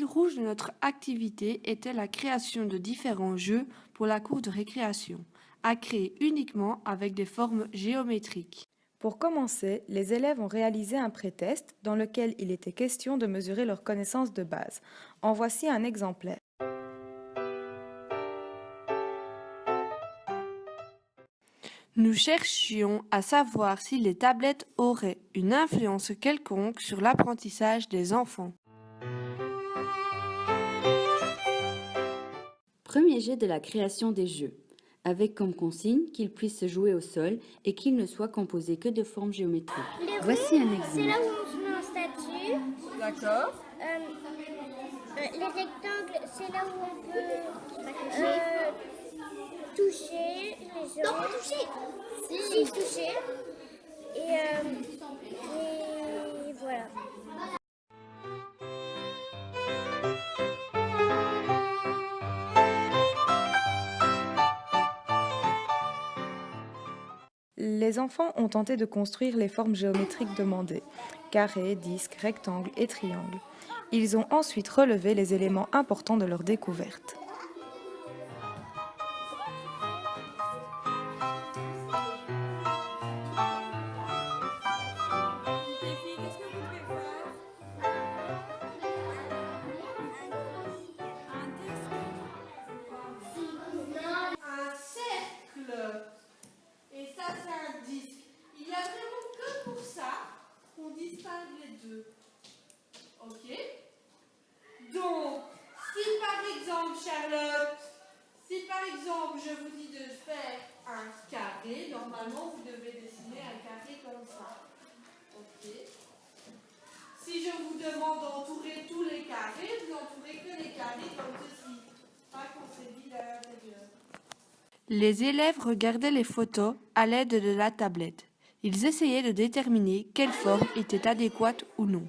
rouge de notre activité était la création de différents jeux pour la cour de récréation, à créer uniquement avec des formes géométriques. Pour commencer, les élèves ont réalisé un pré-test dans lequel il était question de mesurer leurs connaissances de base. En voici un exemplaire. Nous cherchions à savoir si les tablettes auraient une influence quelconque sur l'apprentissage des enfants. Premier jet de la création des jeux, avec comme consigne qu'ils puissent se jouer au sol et qu'ils ne soient composés que de formes géométriques. Voici un exemple. C'est là où on se met en statue. D'accord. Les rectangles, c'est là où on peut toucher les gens. Non, pas toucher. Si, toucher. Et voilà. Les enfants ont tenté de construire les formes géométriques demandées, carré, disque, rectangle et triangle. Ils ont ensuite relevé les éléments importants de leur découverte. Un cercle. Et ça, c'est un disque. Il n'y a vraiment que pour ça qu'on distingue les deux. Ok? Donc, si par exemple, Charlotte, je vous dis de faire un carré, normalement, vous devez dessiner un carré comme ça. Ok? Si je vous demande d'entourer tous les carrés, vous n'entourez que les carrés comme ceci. Pas qu'on s'est vide à l'intérieur. Les élèves regardaient les photos à l'aide de la tablette. Ils essayaient de déterminer quelle forme était adéquate ou non.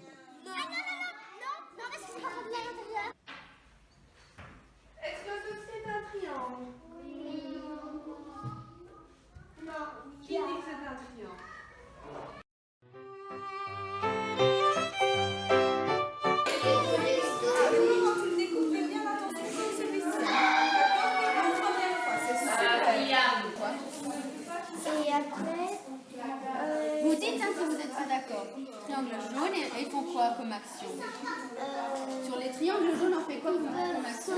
Est-ce que ceci est un triangle? Non. Qui dit que c'est un triangle? Et après, Vous dites si vous êtes pas d'accord. Triangle jaune, et ils font quoi comme action? Sur les triangles jaunes, on fait quoi comme action?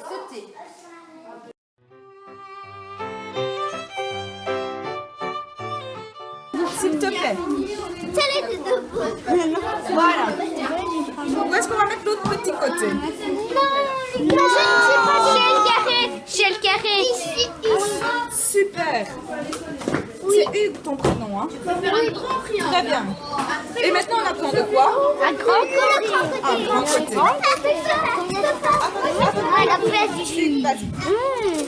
Sauter. S'il te plaît. ça l'aide de Voilà. Où est-ce qu'on va mettre l'autre petit côté? Non, je ne sais pas. Chez le carré. Ici. Super. C'est Hugues ton prénom, hein? Très bien. Et maintenant on apprend de quoi? Un grand côté. Un grand côté. À la place du jus. Vas-y.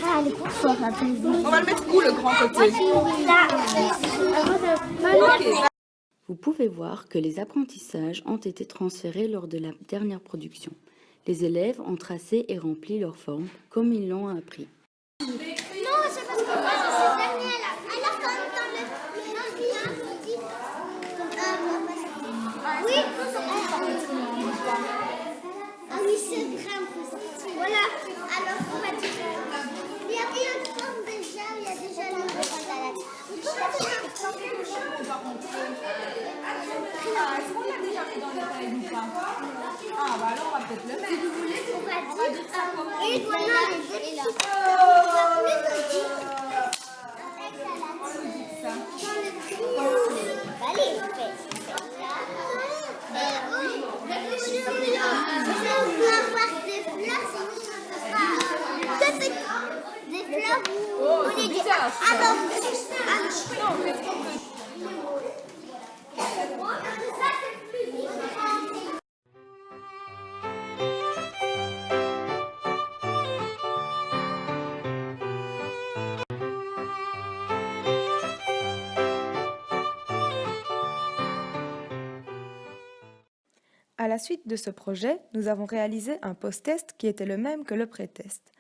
Ah, elle est trop forte, la place du jus. On va le mettre où le grand côté? Là. Ok. Vous pouvez voir que les apprentissages ont été transférés lors de la dernière production. Les élèves ont tracé et rempli leurs formes comme ils l'ont appris. Non, c'est parce que moi, c'est dernier là. Alors, dans le lien, on dit. Oui, ah oui, c'est vrai, voilà, alors on va dire. Il y a une forme déjà, il y a déjà le Est-ce qu'on l'a déjà mis dans le cahier ou pas? Ah, bah alors on va peut-être le mettre. Si vous voulez, on va dire ça. Et voilà, et là. Allez, on va avoir des fleurs, des fleurs où on est bizarre, ça. Ah Non, qu'est-ce qu'on peut... ça c'est plus différent. À la suite de ce projet, nous avons réalisé un post-test qui était le même que le pré-test.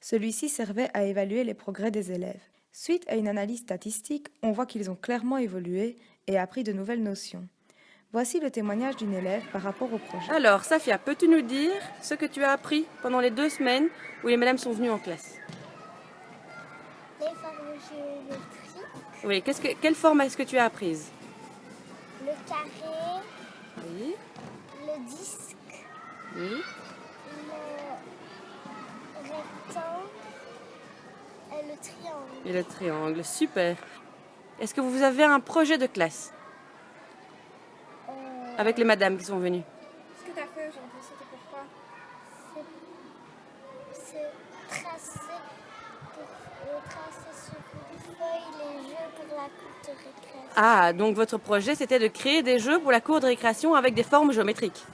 Celui-ci servait à évaluer les progrès des élèves. Suite à une analyse statistique, on voit qu'ils ont clairement évolué et appris de nouvelles notions. Voici le témoignage d'une élève par rapport au projet. Alors, Safia, peux-tu nous dire ce que tu as appris pendant les 2 semaines où les madames sont venues en classe? Les formes géométriques, Oui, quelle forme est-ce que tu as apprise? le carré, Oui, le disque, oui. le rectangle et le triangle. Et le triangle, super. Est-ce que vous avez un projet de classe avec les madames qui sont venues? Ce que tu as fait aujourd'hui, c'était pourquoi? C'est tracer sur une feuille les jeux pour la cour de récréation. Ah, donc votre projet, c'était de créer des jeux pour la cour de récréation avec des formes géométriques.